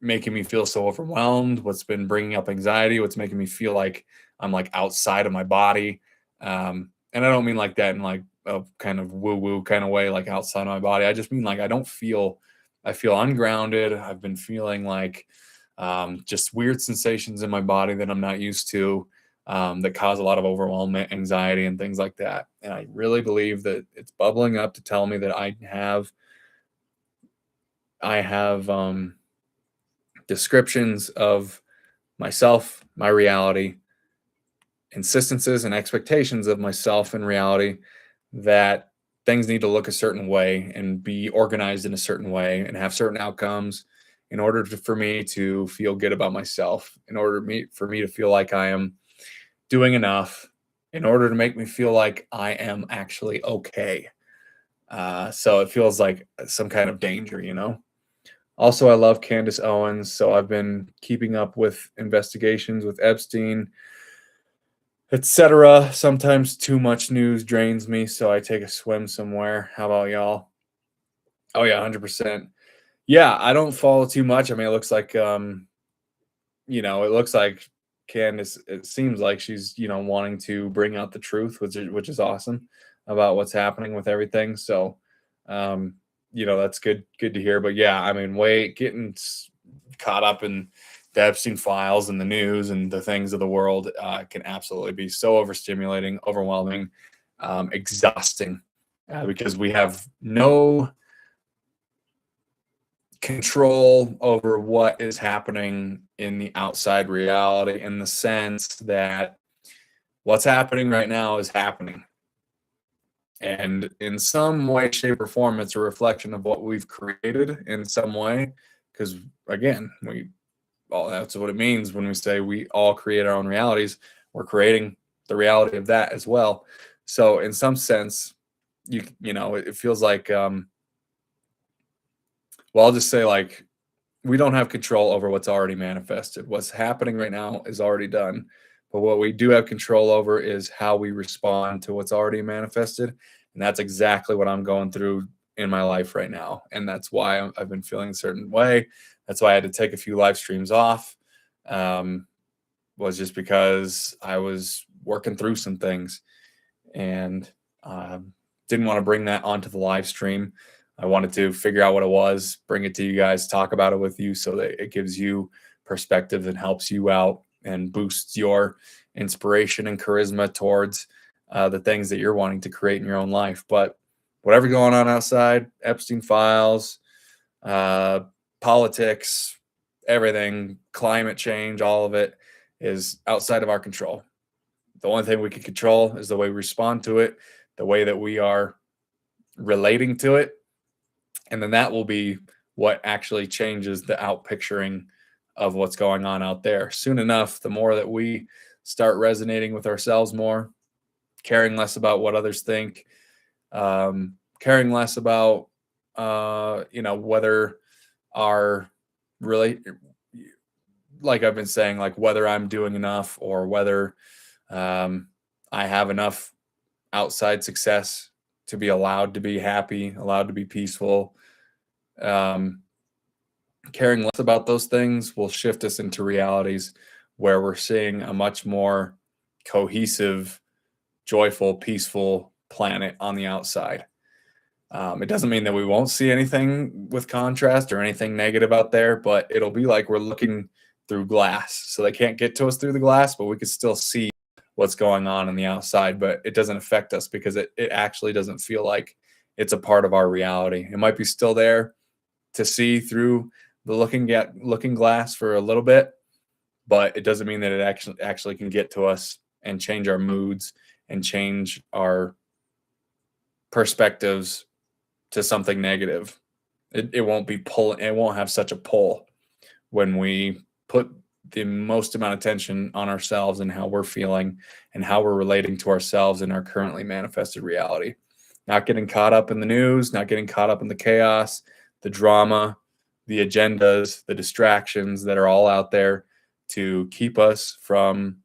making me feel so overwhelmed, what's been bringing up anxiety, what's making me feel like I'm like outside of my body. And I don't mean like that in like a kind of woo-woo kind of way, like outside of my body. I just mean like I feel ungrounded. I've been feeling like just weird sensations in my body that I'm not used to, that cause a lot of overwhelm, anxiety, and things like that. And I really believe that it's bubbling up to tell me that I have descriptions of myself, my reality, insistences and expectations of myself and reality, that things need to look a certain way and be organized in a certain way and have certain outcomes in order for me to feel good about myself, in order for me to feel like I am doing enough, in order to make me feel like I am actually okay. So it feels like some kind of danger. Also, I love Candace Owens, so I've been keeping up with investigations with Epstein, etc. Sometimes too much news drains me, so I take a swim somewhere. How about y'all? Oh yeah, 100%. Yeah, I don't follow too much. I mean, it looks like it looks like Candace, it seems like she's, wanting to bring out the truth, which is awesome about what's happening with everything. So that's good to hear. But yeah, I mean, getting caught up in the Epstein files and the news and the things of the world can absolutely be so overstimulating, overwhelming, exhausting, because we have no control over what is happening in the outside reality, in the sense that what's happening right now is happening. And in some way, shape, or form, it's a reflection of what we've created in some way. Because again, that's what it means when we say we all create our own realities. We're creating the reality of that as well. So in some sense, it feels like Well, I'll just say, like, we don't have control over what's already manifested. What's happening right now is already done. But what we do have control over is how we respond to what's already manifested. And that's exactly what I'm going through in my life right now. And that's why I've been feeling a certain way. That's why I had to take a few live streams off. Um, was just because I was working through some things and didn't want to bring that onto the live stream. I wanted to figure out what it was, bring it to you guys, talk about it with you so that it gives you perspective and helps you out and boosts your inspiration and charisma towards the things that you're wanting to create in your own life. But whatever going on outside, Epstein files, uh, politics, everything, climate change, all of it is outside of our control. The only thing we can control is the way we respond to it, the way that we are relating to it. And then that will be what actually changes the outpicturing of what's going on out there. Soon enough, the more that we start resonating with ourselves more, caring less about what others think, caring less about, whether our really, like I've been saying, like whether I'm doing enough or whether I have enough outside success to be allowed to be happy, allowed to be peaceful. Caring less about those things will shift us into realities where we're seeing a much more cohesive, joyful, peaceful planet on the outside. It doesn't mean that we won't see anything with contrast or anything negative out there, but it'll be like we're looking through glass. So they can't get to us through the glass, but we can still see what's going on the outside, but it doesn't affect us because it actually doesn't feel like it's a part of our reality. It might be still there to see through the looking glass for a little bit, but it doesn't mean that it actually can get to us and change our moods and change our perspectives to something negative. It won't be pulling. It won't have such a pull when we put the most amount of attention on ourselves and how we're feeling and how we're relating to ourselves in our currently manifested reality. Not getting caught up in the news, not getting caught up in the chaos, the drama, the agendas, the distractions that are all out there to keep us from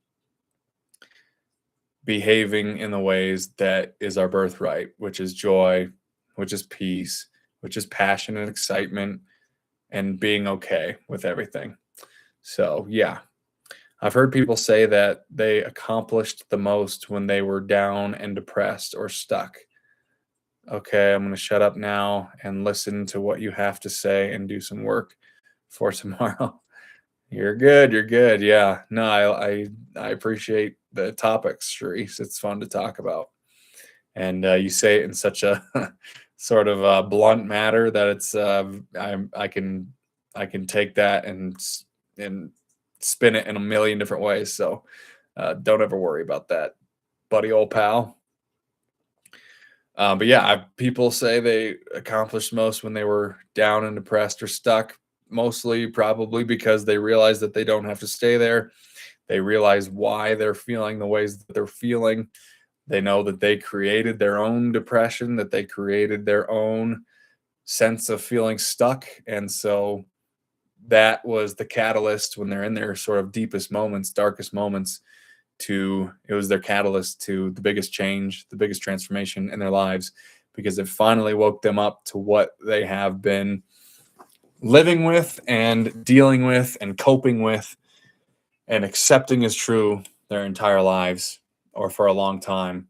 behaving in the ways that is our birthright, which is joy, which is peace, which is passion and excitement, and being okay with everything. So, yeah, I've heard people say that they accomplished the most when they were down and depressed or stuck. Okay, I'm going to shut up now and listen to what you have to say and do some work for tomorrow. You're good. You're good. Yeah. No, I appreciate the topics, Sharice. It's fun to talk about. And you say it in such a sort of blunt matter that it's I can take that and spin it in a million different ways. So don't ever worry about that, buddy, old pal. But yeah, people say they accomplished most when they were down and depressed or stuck, mostly probably because they realize that they don't have to stay there. They realize why they're feeling the ways that they're feeling. They know that they created their own depression, that they created their own sense of feeling stuck. And so that was the catalyst when they're in their sort of deepest moments, darkest moments, it was their catalyst to the biggest change, the biggest transformation in their lives, because it finally woke them up to what they have been living with and dealing with and coping with and accepting as true their entire lives or for a long time.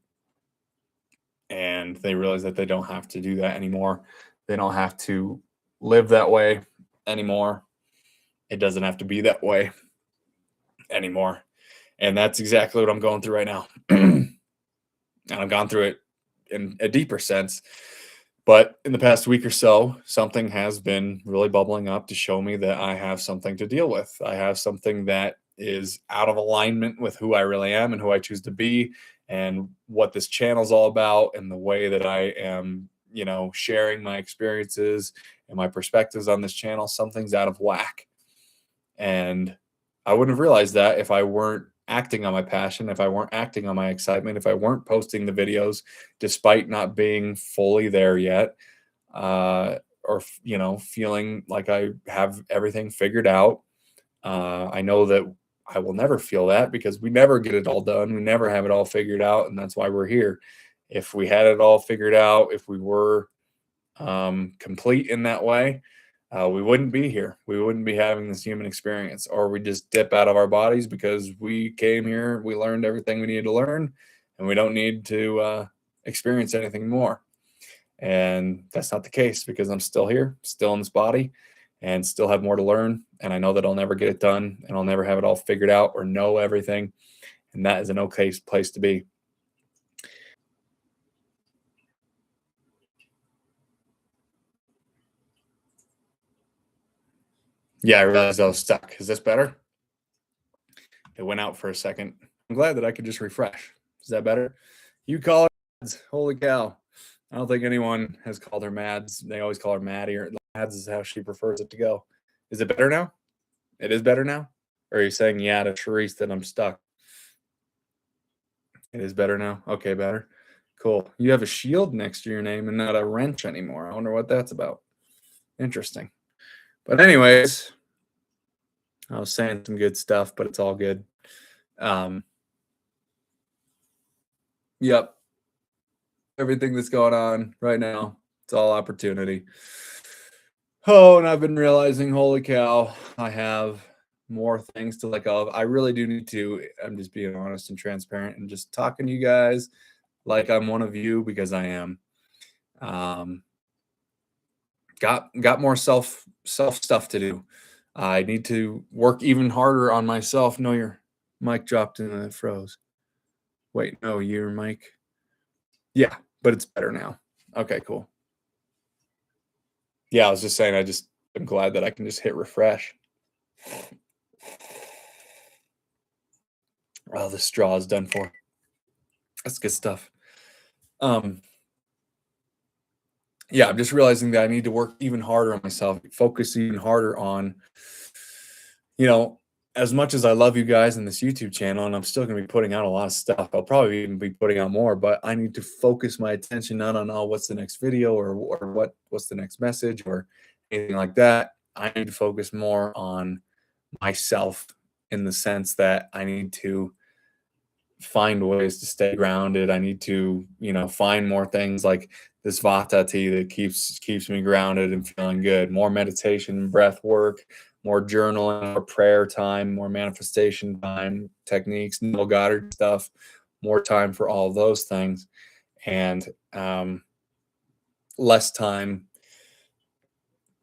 And they realize that they don't have to do that anymore. They don't have to live that way anymore. It doesn't have to be that way anymore. And that's exactly what I'm going through right now. And I've gone through it in a deeper sense. But in the past week or so, something has been really bubbling up to show me that I have something to deal with. I have something that is out of alignment with who I really am and who I choose to be and what this channel is all about and the way that I am, sharing my experiences and my perspectives on this channel. Something's out of whack. And I wouldn't have realized that if I weren't acting on my passion, if I weren't acting on my excitement, if I weren't posting the videos, despite not being fully there yet, or feeling like I have everything figured out. I know that I will never feel that because we never get it all done. We never have it all figured out, and that's why we're here. If we had it all figured out, if we were complete in that way, we wouldn't be here. We wouldn't be having this human experience, or we just dip out of our bodies because we came here, we learned everything we needed to learn, and we don't need to experience anything more. And that's not the case because I'm still here, still in this body, and still have more to learn. And I know that I'll never get it done, and I'll never have it all figured out or know everything. And that is an okay place to be. Yeah, I realized I was stuck. Is this better? It went out for a second. I'm glad that I could just refresh. Is that better? You call it Mads. Holy cow. I don't think anyone has called her Mads. They always call her Maddie, or Mads is how she prefers it to go. Is it better now? It is better now? Or are you saying, yeah, to Therese that I'm stuck? It is better now? Okay, better. Cool. You have a shield next to your name and not a wrench anymore. I wonder what that's about. Interesting. But anyways, I was saying some good stuff, but it's all good. Yep. Everything that's going on right now, it's all opportunity. Oh, and I've been realizing, holy cow, I have more things to let go of. I really do need to. I'm just being honest and transparent and just talking to you guys like I'm one of you, because I am. Got more self stuff to do. I need to work even harder on myself. No, your mic dropped and it froze. Wait, no, your mic. Yeah, but it's better now. Okay, cool. Yeah, I was just saying, I'm glad that I can just hit refresh. Oh, the straw is done for. That's good stuff. Yeah, I'm just realizing that I need to work even harder on myself, focus even harder on, as much as I love you guys in this YouTube channel, and I'm still going to be putting out a lot of stuff. I'll probably even be putting out more, but I need to focus my attention not on, what's the next video or what's the next message or anything like that. I need to focus more on myself, in the sense that I need to find ways to stay grounded. I need to, find more things like this Vata tea that keeps me grounded and feeling good. More meditation, breath work, more journaling, more prayer time, more manifestation time, techniques, Neil Goddard stuff, more time for all of those things, and less time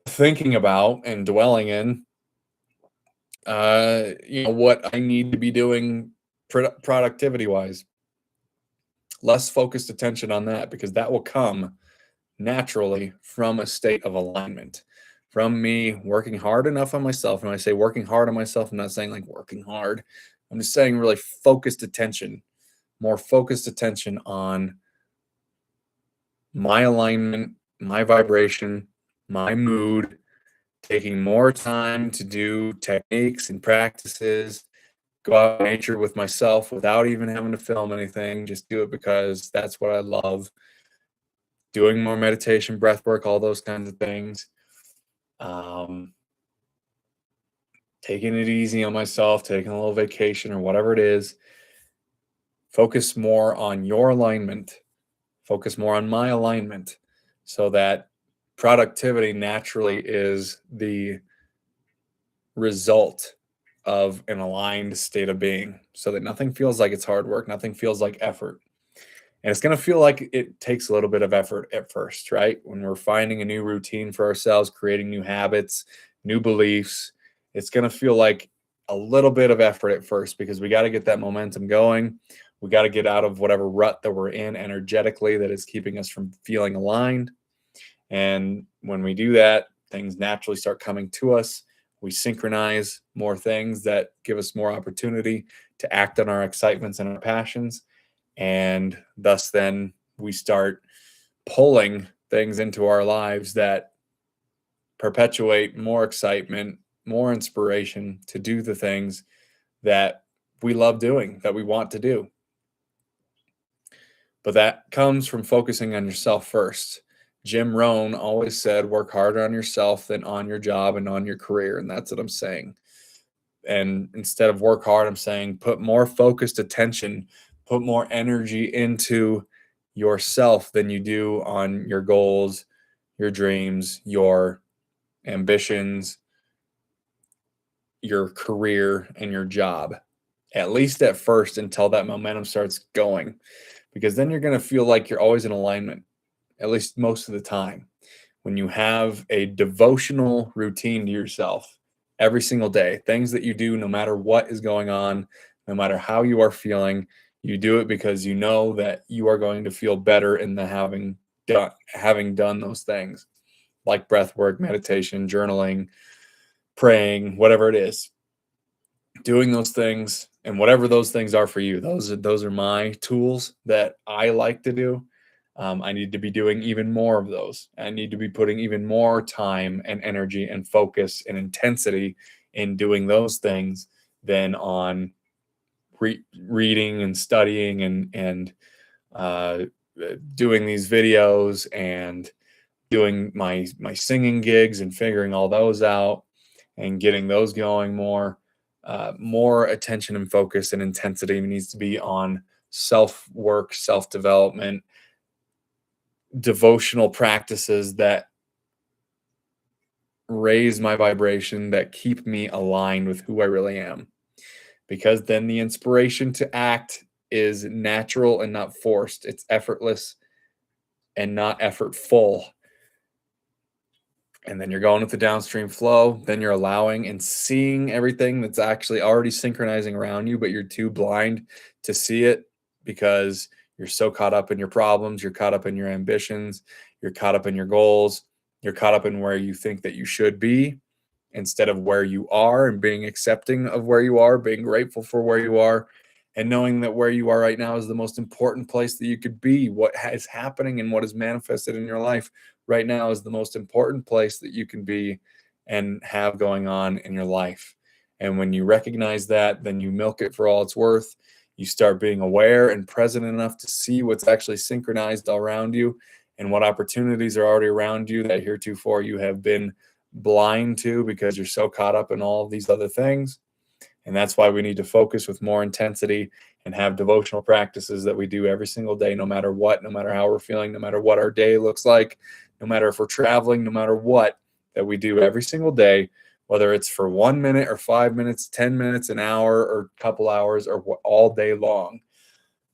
thinking about and dwelling in what I need to be doing productivity wise. Less focused attention on that, because that will come naturally from a state of alignment, from me working hard enough on myself. And when I say working hard on myself, I'm not saying like working hard. I'm just saying really focused attention, more focused attention on my alignment, my vibration, my mood, taking more time to do techniques and practices, go out in nature with myself without even having to film anything. Just do it because that's what I love. Doing more meditation, breath work, all those kinds of things. Taking it easy on myself, taking a little vacation or whatever it is. Focus more on your alignment. Focus more on my alignment, so that productivity naturally is the result of an aligned state of being, so that nothing feels like it's hard work, nothing feels like effort. And it's going to feel like it takes a little bit of effort at first, right? When we're finding a new routine for ourselves, creating new habits, new beliefs, it's going to feel like a little bit of effort at first, because we got to get that momentum going. We got to get out of whatever rut that we're in energetically that is keeping us from feeling aligned. And when we do that, things naturally start coming to us. We synchronize more things that give us more opportunity to act on our excitements and our passions. And thus then we start pulling things into our lives that perpetuate more excitement, more inspiration to do the things that we love doing, that we want to do. But that comes from focusing on yourself first, Jim Rohn always said, work harder on yourself than on your job and on your career. And that's what I'm saying. And instead of work hard, I'm saying put more focused attention, put more energy into yourself than you do on your goals, your dreams, your ambitions, your career, and your job. At least at first, until that momentum starts going, because then you're going to feel like you're always in alignment, at least most of the time. When you have a devotional routine to yourself every single day, things that you do no matter what is going on, no matter how you are feeling, you do it because you know that you are going to feel better in the having done those things, like breath work, meditation, journaling, praying, whatever it is. Doing those things, and whatever those things are for you, those are my tools that I like to do. I need to be doing even more of those. I need to be putting even more time and energy and focus and intensity in doing those things than on reading and studying and uh, doing these videos and doing my singing gigs and figuring all those out and getting those going more. More attention and focus and intensity needs to be on self work, self development, devotional practices that raise my vibration, that keep me aligned with who I really am. Because then the inspiration to act is natural and not forced. It's effortless and not effortful. And then you're going with the downstream flow. Then you're allowing and seeing everything that's actually already synchronizing around you, but you're too blind to see it because you're so caught up in your problems. You're caught up in your ambitions. You're caught up in your goals. You're caught up in where you think that you should be instead of where you are, and being accepting of where you are, being grateful for where you are, and knowing that where you are right now is the most important place that you could be. What is happening and what is manifested in your life right now is the most important place that you can be and have going on in your life. And when you recognize that, then you milk it for all it's worth. You start being aware and present enough to see what's actually synchronized around you and what opportunities are already around you that heretofore you have been blind to because you're so caught up in all of these other things. And that's why we need to focus with more intensity and have devotional practices that we do every single day, no matter what, no matter how we're feeling, no matter what our day looks like, no matter if we're traveling, no matter what, that we do every single day, whether it's for 1 minute or 5 minutes, 10 minutes, an hour, or a couple hours, or all day long.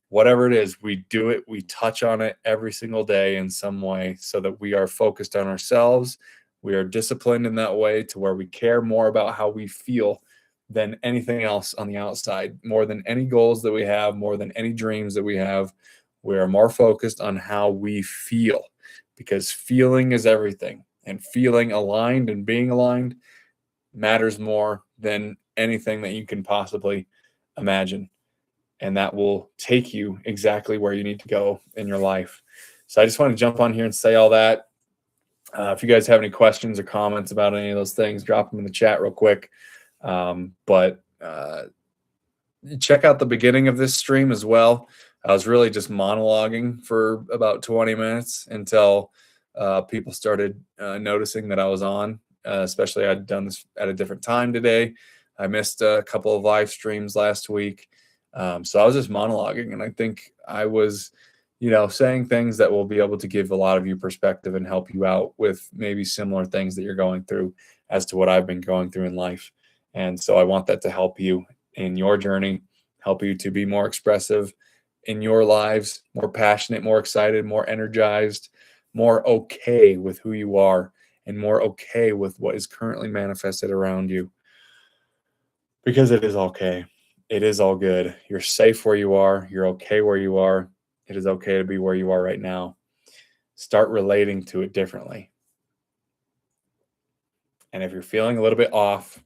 Whatever it is, we do it, we touch on it every single day in some way so that we are focused on ourselves. We are disciplined in that way to where we care more about how we feel than anything else on the outside, more than any goals that we have, more than any dreams that we have. We are more focused on how we feel because feeling is everything, and feeling aligned and being aligned matters more than anything that you can possibly imagine. And that will take you exactly where you need to go in your life. So I just want to jump on here and say all that. If you guys have any questions or comments about any of those things, drop them in the chat real quick. But check out the beginning of this stream as well. I was really just monologuing for about 20 minutes until people started noticing that I was on, especially I'd done this at a different time today. I missed a couple of live streams last week. So I was just monologuing, and I think I was, saying things that will be able to give a lot of you perspective and help you out with maybe similar things that you're going through as to what I've been going through in life. And so I want that to help you in your journey, help you to be more expressive in your lives, more passionate, more excited, more energized, more okay with who you are, and more okay with what is currently manifested around you. Because it is okay. It is all good. You're safe where you are. You're okay where you are. It is okay to be where you are right now. Start relating to it differently. And if you're feeling a little bit off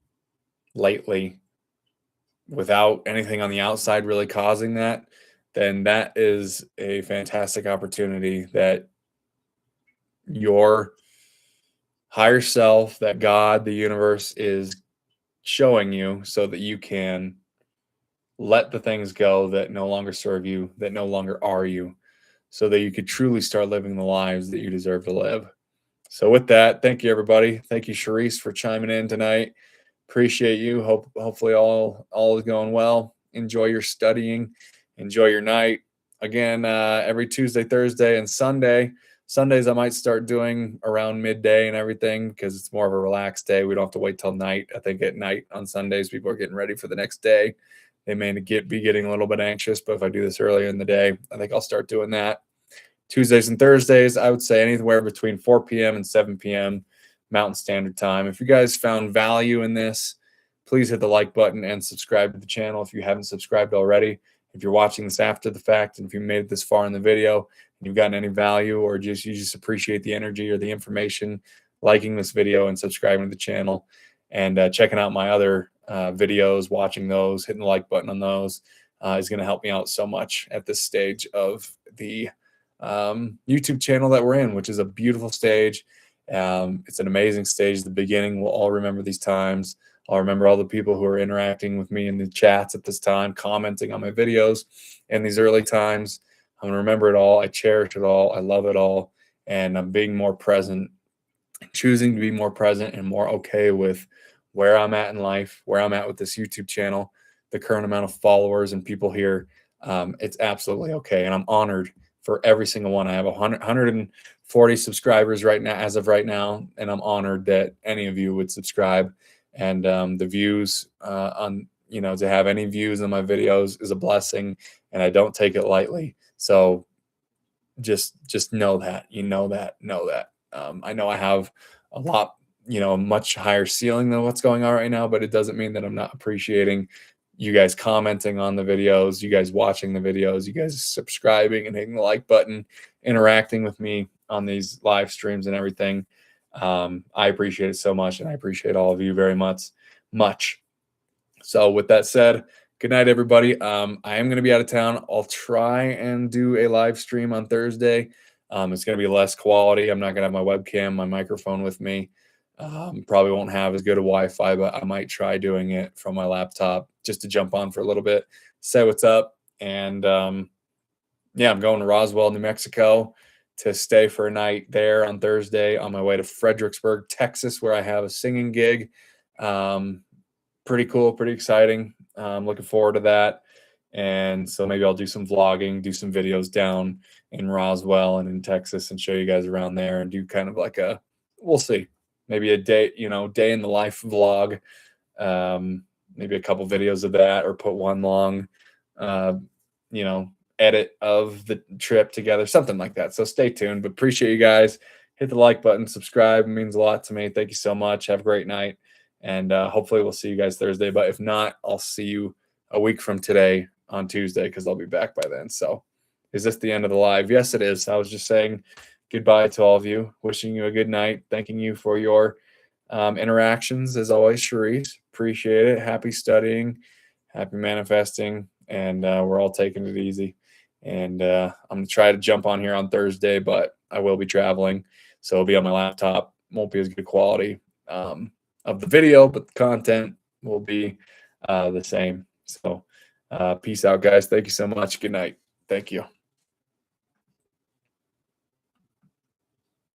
lately, without anything on the outside really causing that, then that is a fantastic opportunity that your higher self, that God, the universe, is showing you so that you can let the things go that no longer serve you, that no longer are you, so that you could truly start living the lives that you deserve to live. So with that, thank you, everybody. Thank you, Charisse, for chiming in tonight. Appreciate you. Hopefully all is going well. Enjoy your studying. Enjoy your night. Again, every Tuesday, Thursday, and Sunday. Sundays I might start doing around midday and everything because it's more of a relaxed day. We don't have to wait till night. I think at night on Sundays people are getting ready for the next day. They may be getting a little bit anxious, but if I do this earlier in the day, I think I'll start doing that. Tuesdays and Thursdays, I would say anywhere between 4 p.m. and 7 p.m. Mountain Standard Time. If you guys found value in this, please hit the like button and subscribe to the channel if you haven't subscribed already. If you're watching this after the fact and if you made it this far in the video and you've gotten any value or you just appreciate the energy or the information, liking this video and subscribing to the channel and checking out my other videos, watching those, hitting the like button on those is going to help me out so much at this stage of the YouTube channel that we're in, which is a beautiful stage. It's an amazing stage. The beginning, we'll all remember these times. I'll remember all the people who are interacting with me in the chats at this time, commenting on my videos in these early times. I'm gonna remember it all. I cherish it all. I love it all. And I'm being more present, choosing to be more present and more okay with where I'm at in life, where I'm at with this YouTube channel, the current amount of followers and people here. It's absolutely okay. And I'm honored for every single one. I have 140 subscribers right now, as of right now, and I'm honored that any of you would subscribe. And the views on, to have any views on my videos is a blessing, and I don't take it lightly. So just know that, know that. I know I have a lot, a much higher ceiling than what's going on right now, but it doesn't mean that I'm not appreciating you guys commenting on the videos, you guys watching the videos, you guys subscribing and hitting the like button, interacting with me on these live streams and everything. I appreciate it so much, and I appreciate all of you very much. So with that said, good night, everybody. I am going to be out of town. I'll try and do a live stream on Thursday. It's going to be less quality. I'm not going to have my webcam, my microphone with me. Probably won't have as good a Wi-Fi, but I might try doing it from my laptop just to jump on for a little bit, say what's up. And yeah, I'm going to Roswell, New Mexico to stay for a night there on Thursday on my way to Fredericksburg, Texas, where I have a singing gig. Pretty cool, pretty exciting. Looking forward to that. And so maybe I'll do some vlogging, do some videos down in Roswell and in Texas and show you guys around there and do kind of like we'll see, maybe a day, day in the life vlog. Maybe a couple videos of that, or put one long, edit of the trip together, something like that. So stay tuned, but appreciate you guys. Hit the like button, subscribe. It means a lot to me. Thank you so much. Have a great night. And hopefully we'll see you guys Thursday. But if not, I'll see you a week from today on Tuesday, because I'll be back by then. So is this the end of the live? Yes, it is. I was just saying goodbye to all of you, wishing you a good night, thanking you for your interactions as always, Charisse. Appreciate it. Happy studying, happy manifesting, and we're all taking it easy. And I'm gonna try to jump on here on Thursday, but I will be traveling, so it'll be on my laptop. Won't be as good quality of the video, but the content will be the same. So peace out, guys. Thank you so much. Good night. Thank you.